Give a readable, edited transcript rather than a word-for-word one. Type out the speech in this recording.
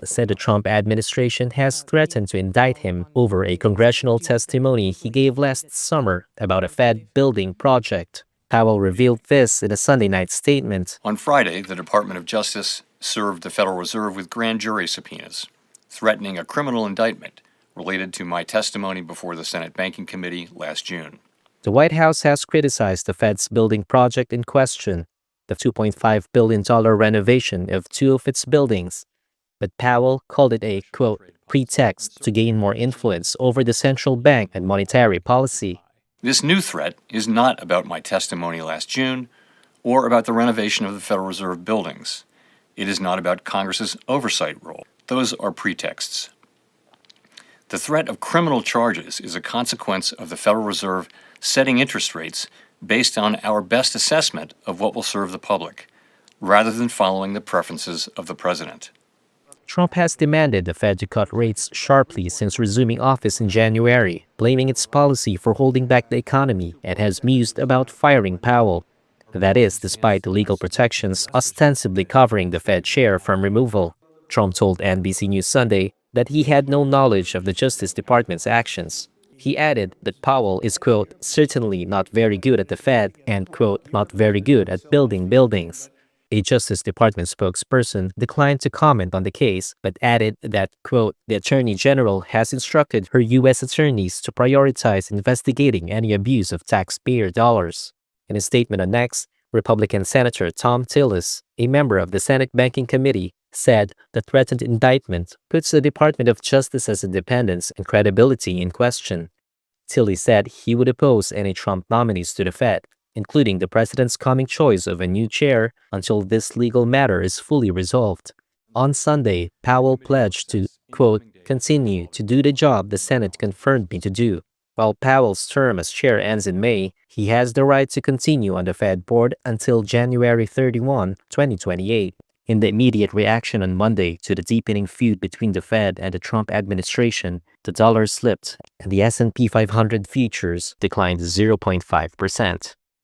said the Trump administration has threatened to indict him over a congressional testimony he gave last summer about a Fed building project. Powell revealed this in a Sunday night statement. On Friday, the Department of Justice served the Federal Reserve with grand jury subpoenas, threatening a criminal indictment related to my testimony before the Senate Banking Committee last June. The White House has criticized the Fed's building project in question, the $2.5 billion renovation of two of its buildings. But Powell called it a, quote, pretext to gain more influence over the central bank and monetary policy. This new threat is not about my testimony last June or about the renovation of the Federal Reserve buildings. It is not about Congress's oversight role. Those are pretexts. The threat of criminal charges is a consequence of the Federal Reserve setting interest rates based on our best assessment of what will serve the public, rather than following the preferences of the president. Trump has demanded the Fed to cut rates sharply since resuming office in January, blaming its policy for holding back the economy, and has mused about firing Powell. That is, despite the legal protections ostensibly covering the Fed chair from removal. Trump told NBC News Sunday that he had no knowledge of the Justice Department's actions. He added that Powell is, quote, certainly not very good at the Fed and, quote, not very good at building buildings. A Justice Department spokesperson declined to comment on the case, but added that, quote, the Attorney General has instructed her U.S. attorneys to prioritize investigating any abuse of taxpayer dollars. In a statement on X, Republican Senator Tom Tillis, a member of the Senate Banking Committee, said the threatened indictment puts the Department of Justice's independence and credibility in question. Tillis said he would oppose any Trump nominees to the Fed, including the president's coming choice of a new chair, until this legal matter is fully resolved. On Sunday, Powell pledged to, quote, continue to do the job the Senate confirmed me to do. While Powell's term as chair ends in May, he has the right to continue on the Fed board until January 31, 2028. In the immediate reaction on Monday to the deepening feud between the Fed and the Trump administration, the dollar slipped and the S&P 500 futures declined 0.5%.